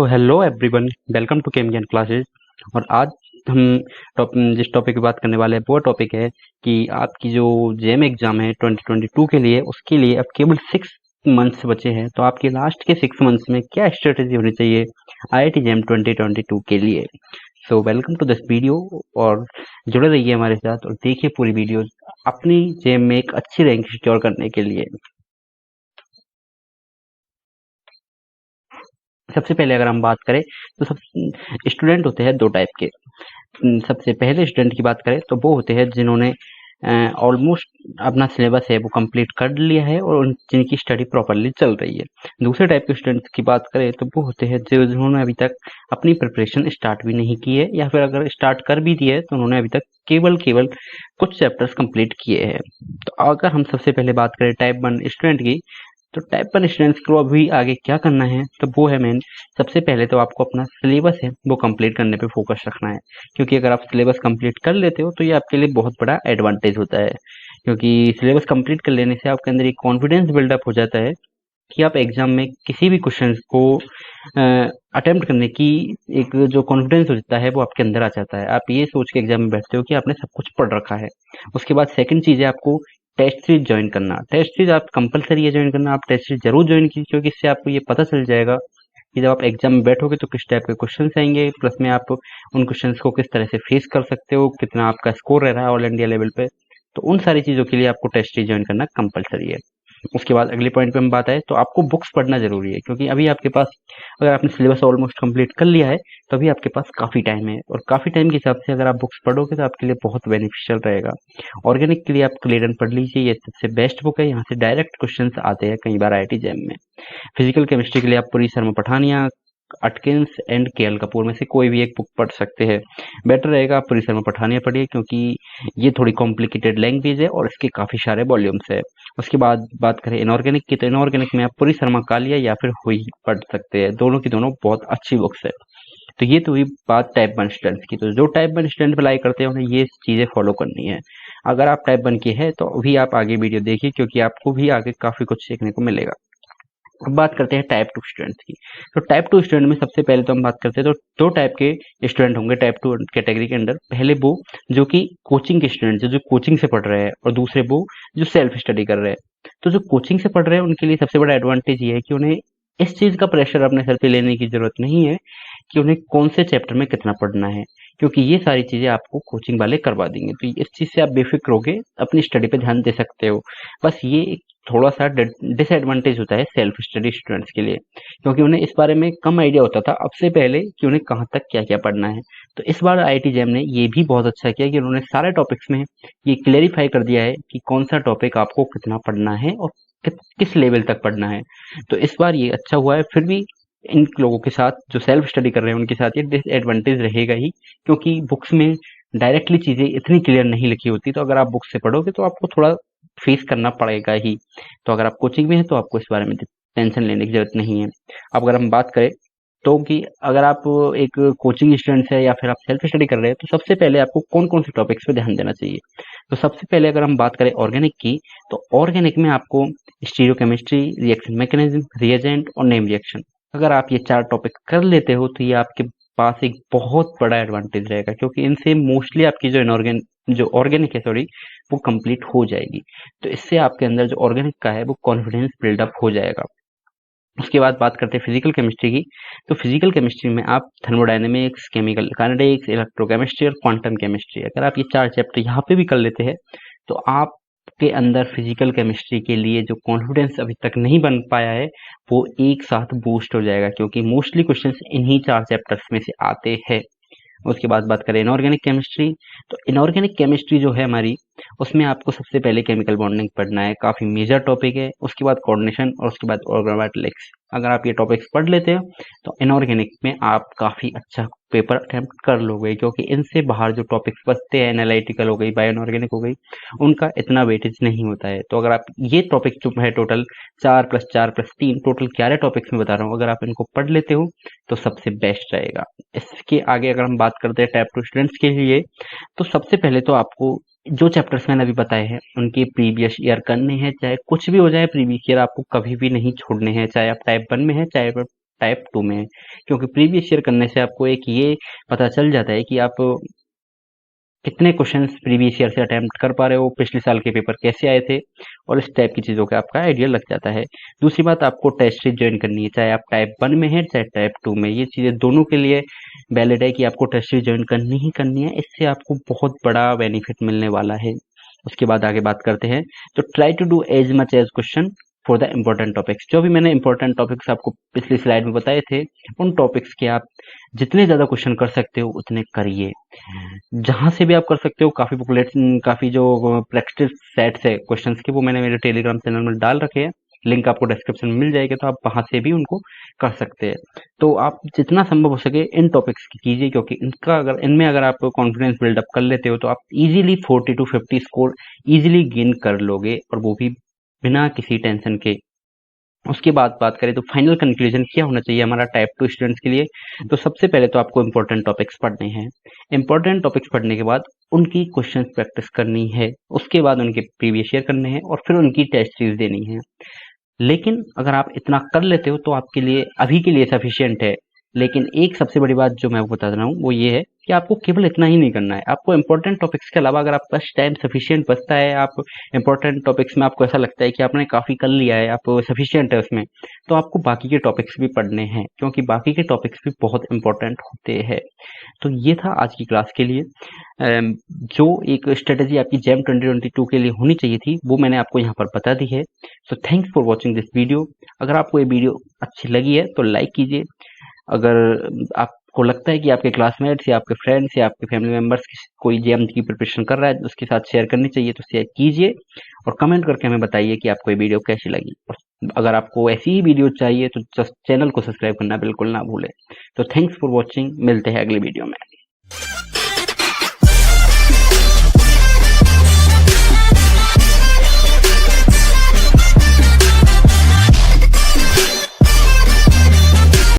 So hello everyone, welcome to chem Gyan classes. और आज हम जिस टॉपिक की बात करने वाले हैं वो टॉपिक है कि आपकी जो जेम एग्जाम है 2022 के लिए, उसके लिए अब केवल 6 मंथ्स बचे हैं। तो आपके लास्ट के 6 मंथ्स में क्या स्ट्रेटेजी होनी चाहिए आईआईटी जेम 2022 के लिए। So welcome to this video और जुड़े रहिए हमारे साथ और देखिए पूरी वीडियो अपनी जेम में एक अच्छी रैंक सिक्योर करने के लिए। सबसे पहले अगर हम बात करें तो सब स्टूडेंट होते हैं दो टाइप के। सबसे पहले स्टूडेंट की बात करें तो वो होते हैं जिन्होंने ऑलमोस्ट अपना सिलेबस है वो कंप्लीट कर लिया है और जिनकी स्टडी प्रॉपरली चल रही है। दूसरे टाइप के स्टूडेंट्स की बात करें तो वो होते हैं जो जिन्होंने अभी तक अपनी प्रिपरेशन स्टार्ट भी नहीं की है, या फिर अगर स्टार्ट कर भी दिया है तो उन्होंने अभी तक केवल केवल कुछ चैप्टर्स कंप्लीट किए हैं। तो अगर हम सबसे पहले बात करें टाइप 1 स्टूडेंट की, तो टाइप 1 स्टूडेंट्स को अभी आगे क्या करना है तो वो है मेन। सबसे पहले तो आपको अपना सिलेबस है वो कंप्लीट करने पे फोकस रखना है, क्योंकि अगर आप सिलेबस कंप्लीट कर लेते हो तो ये आपके लिए बहुत बड़ा एडवांटेज होता है। क्योंकि सिलेबस कंप्लीट कर लेने से आपके अंदर एक कॉन्फिडेंस बिल्डअप हो जाता है कि आप एग्जाम में किसी भी क्वेश्चन को अटेम्प्ट करने की एक जो कॉन्फिडेंस हो जाता है वो आपके अंदर आ जाता है। आप ये सोच के एग्जाम में बैठते हो कि आपने सब कुछ पढ़ रखा है। उसके बाद सेकंड चीज़ है आपको टेस्ट सीरीज ज्वाइन करना। टेस्ट सीरीज आप कंपलसरी है ज्वाइन करना, आप टेस्ट सीरीज जरूर ज्वाइन कीजिए, क्योंकि इससे आपको ये पता चल जाएगा कि जब आप एग्जाम में बैठोगे तो किस टाइप के क्वेश्चंस आएंगे, प्लस में आप उन क्वेश्चंस को किस तरह से फेस कर सकते हो, कितना आपका स्कोर रह रहा है ऑल इंडिया लेवल पे। तो उन सारी चीज़ों के लिए आपको टेस्ट सीरीज ज्वाइन करना कंपलसरी है। उसके बाद अगले पॉइंट पे हम बात आए तो आपको बुक्स पढ़ना जरूरी है, क्योंकि अभी आपके पास अगर आपने सिलेबस ऑलमोस्ट कंप्लीट कर लिया है तो अभी आपके पास काफ़ी टाइम है, और काफ़ी टाइम के हिसाब से अगर आप बुक्स पढ़ोगे तो आपके लिए बहुत बेनिफिशियल रहेगा। ऑर्गेनिक के लिए आप क्लियरन पढ़ लीजिए, ये सबसे बेस्ट बुक है, यहाँ से डायरेक्ट क्वेश्चंस आते हैं कई बार आईआईटी जैम में। फिजिकल केमिस्ट्री के लिए आप पूरी शर्मा पठानिया, अटकिंस एंड केएल कपूर में से कोई भी एक बुक पढ़ सकते हैं। बेटर रहेगा आप पूरी शर्मा पठानिया पढ़िए, क्योंकि ये थोड़ी कॉम्प्लिकेटेड लैंग्वेज है और इसके काफ़ी सारे वॉल्यूम्स है। उसके बाद बात करें इनऑर्गेनिक की, तो इनऑर्गेनिक में आप पूरी शर्मा कालिया या फिर हुई पढ़ सकते हैं। दोनों की दोनों बहुत अच्छी बुक्स है। तो ये तो हुई बात टाइप 1 स्टूडेंट्स की। तो जो टाइप 1 स्टूडेंट अप्लाई करते हैं उन्हें ये चीज़ें फॉलो करनी है। अगर आप टाइप 1 के हैं तो अभी आप आगे वीडियो देखिए, क्योंकि आपको भी आगे काफ़ी कुछ सीखने को मिलेगा। अब बात करते हैं टाइप 2 स्टूडेंट्स की। तो टाइप 2 स्टूडेंट में सबसे पहले तो हम बात करते हैं तो दो टाइप के स्टूडेंट होंगे टाइप 2 कैटेगरी के अंदर। पहले वो जो कि कोचिंग के स्टूडेंट्स जो कोचिंग से पढ़ रहे हैं, और दूसरे वो जो सेल्फ स्टडी कर रहे हैं। तो जो कोचिंग से पढ़ रहे हैं उनके लिए सबसे बड़ा एडवांटेज ये है कि उन्हें इस चीज़ का प्रेशर अपने सर पे लेने की जरूरत नहीं है कि उन्हें कौन से चैप्टर में कितना पढ़ना है, क्योंकि ये सारी चीज़ें आपको कोचिंग वाले करवा देंगे। तो इस चीज़ से आप बेफिक्र होके अपनी स्टडी पे ध्यान दे सकते हो। बस ये एक थोड़ा सा डिसएडवांटेज होता है सेल्फ स्टडी स्टूडेंट्स के लिए, क्योंकि उन्हें इस बारे में कम आइडिया होता था अब से पहले कि उन्हें कहाँ तक क्या क्या पढ़ना है। तो इस बार आईआईटी जैम ने ये भी बहुत अच्छा किया कि उन्होंने सारे टॉपिक्स में ये क्लेरिफाई कर दिया है कि कौन सा टॉपिक आपको कितना पढ़ना है और किस लेवल तक पढ़ना है। तो इस बार ये अच्छा हुआ है। फिर भी इन लोगों के साथ जो सेल्फ स्टडी कर रहे हैं उनके साथ ये डिसएडवांटेज रहेगा ही, क्योंकि बुक्स में डायरेक्टली चीज़ें इतनी क्लियर नहीं लिखी होती। तो अगर आप बुक्स से पढ़ोगे तो आपको थोड़ा फेस करना पड़ेगा ही। तो अगर आप कोचिंग में हैं तो आपको इस बारे में टेंशन लेने की जरूरत नहीं है। अब अगर हम बात करें तो कि अगर आप एक कोचिंग स्टूडेंट है या फिर आप सेल्फ स्टडी कर रहे हैं, तो सबसे पहले आपको कौन कौन से टॉपिक्स पे ध्यान देना चाहिए। तो सबसे पहले अगर हम बात करें ऑर्गेनिक की, तो ऑर्गेनिक में आपको स्टीरियोकेमिस्ट्री, रिएक्शन मैकेनिज्म, रिएजेंट और नेम रिएक्शन, अगर आप ये 4 टॉपिक कर लेते हो तो ये आपके पास एक बहुत बड़ा एडवांटेज रहेगा, क्योंकि इनसे मोस्टली आपकी जो ऑर्गेनिक है सॉरी, वो कंप्लीट हो जाएगी। तो इससे आपके अंदर जो ऑर्गेनिक का है वो कॉन्फिडेंस बिल्डअप हो जाएगा। उसके बाद बात करते हैं फिजिकल केमिस्ट्री की। तो फिजिकल केमिस्ट्री में आप थर्मोडायनेमिक्स, केमिकल काइनेटिक्स, इलेक्ट्रोकेमिस्ट्री और क्वांटम केमिस्ट्री, अगर आप ये 4 चैप्टर यहाँ पे भी कर लेते हैं तो आपके अंदर फिजिकल केमिस्ट्री के लिए जो कॉन्फिडेंस अभी तक नहीं बन पाया है वो एक साथ बूस्ट हो जाएगा, क्योंकि मोस्टली क्वेश्चंस इन्हीं 4 चैप्टर्स में से आते हैं। उसके बाद बात करें इनऑर्गेनिक केमिस्ट्री, तो इनऑर्गेनिक केमिस्ट्री जो है हमारी, उसमें आपको सबसे पहले केमिकल बॉन्डिंग पढ़ना है, काफ़ी मेजर टॉपिक है। उसके बाद कोऑर्डिनेशन और उसके बाद ऑर्गेनोमेटिक्स। अगर आप ये टॉपिक्स पढ़ लेते हो तो इनऑर्गेनिक में आप काफ़ी अच्छा पेपर अटेम्प्ट कर लोगे, क्योंकि इनसे बाहर जो टॉपिक्स बचते हैं, एनालिटिकल हो गई, बायो इनऑर्गेनिक हो गई, उनका इतना वेटेज नहीं होता है। तो अगर आप ये टॉपिक जो है टोटल 4+4+3 टोटल 11 टॉपिक्स में बता रहा हूँ, अगर आप इनको पढ़ लेते हो तो सबसे बेस्ट रहेगा। इसके आगे अगर हम बात करते हैं टाइप 2 स्टूडेंट्स के लिए, तो सबसे पहले तो आपको जो चैप्टर्स मैंने अभी बताए हैं उनके प्रीवियस ईयर करने हैं, चाहे कुछ भी हो जाए प्रीवियस ईयर आपको कभी भी नहीं छोड़ने हैं, चाहे आप टाइप 1 में हैं चाहे आप टाइप 2 में है, क्योंकि प्रीवियस ईयर करने से आपको एक ये पता चल जाता है कि आप कितने क्वेश्चंस प्रीवियस ईयर से अटेम्प्ट कर पा रहे हो, पिछले साल के पेपर कैसे आए थे, और इस टाइप की चीज़ों का आपका आइडिया लग जाता है। दूसरी बात, आपको टेस्ट सीरीज ज्वाइन करनी है, चाहे आप टाइप 1 में है चाहे टाइप 2 में, ये चीज़ें दोनों के लिए वैलिड है कि आपको टेस्ट सीरीज ज्वाइन करनी ही करनी है। इससे आपको बहुत बड़ा बेनिफिट मिलने वाला है। उसके बाद आगे बात करते हैं, तो try to do as much as question for the important topics. जो भी मैंने इंपॉर्टेंट टॉपिक्स आपको पिछली स्लाइड में बताए थे, उन टॉपिक्स के आप जितने ज़्यादा क्वेश्चन कर सकते हो उतने करिए। जहाँ से भी आप कर सकते हो, काफ़ी बुकलेट्स, काफ़ी जो प्रैक्टिस सेट्स है क्वेश्चंस के, वो मैंने मेरे टेलीग्राम चैनल में डाल रखे हैं, लिंक आपको डिस्क्रिप्शन में मिल जाएगा, तो आप वहाँ से भी उनको कर सकते हैं। तो आप जितना संभव हो सके इन टॉपिक्स की कीजिए, क्योंकि इनमें अगर आप कॉन्फिडेंस बिल्डअप कर लेते हो तो आप easily 40 to 50 score easily gain कर लोगे, और वो भी बिना किसी टेंशन के। उसके बाद बात करें तो फाइनल कंक्लूजन क्या होना चाहिए हमारा टाइप 2 स्टूडेंट्स के लिए, तो सबसे पहले तो आपको इंपॉर्टेंट टॉपिक्स पढ़ने हैं। इंपॉर्टेंट टॉपिक्स पढ़ने के बाद उनकी क्वेश्चन प्रैक्टिस करनी है, उसके बाद उनके प्रीवियस ईयर करने हैं, और फिर उनकी टेस्ट सीरीज देनी है। लेकिन अगर आप इतना कर लेते हो तो आपके लिए अभी के लिए सफिशियंट है। लेकिन एक सबसे बड़ी बात जो मैं आपको बता रहा हूँ वो ये है कि आपको केवल इतना ही नहीं करना है। आपको इंपॉर्टेंट टॉपिक्स के अलावा अगर आपके पास टाइम सफिशियंट बचता है, आप इंपॉर्टेंट टॉपिक्स में आपको ऐसा लगता है कि आपने काफ़ी कर लिया है, आप सफिशियंट है उसमें, तो आपको बाकी के टॉपिक्स भी पढ़ने हैं, क्योंकि बाकी के टॉपिक्स भी बहुत इंपॉर्टेंट होते हैं। तो ये था आज की क्लास के लिए। जो एक स्ट्रेटजी आपकी जैम 2022 के लिए होनी चाहिए थी, वो मैंने आपको यहाँ पर बता दी है। So thanks for watching this video. अगर आपको ये वीडियो अच्छी लगी है तो लाइक कीजिए। अगर आपको लगता है कि आपके क्लासमेट्स या आपके फ्रेंड्स या आपके फैमिली मेम्बर्स कोई जेएम की प्रिपरेशन कर रहा है, उसके साथ शेयर करनी चाहिए तो शेयर कीजिए, और कमेंट करके हमें बताइए कि आपको ये वीडियो कैसी लगी। और अगर आपको ऐसी ही वीडियो चाहिए तो जस्ट चैनल को सब्सक्राइब करना बिल्कुल ना भूलें। तो थैंक्स फॉर वॉचिंग, मिलते हैं अगली वीडियो में।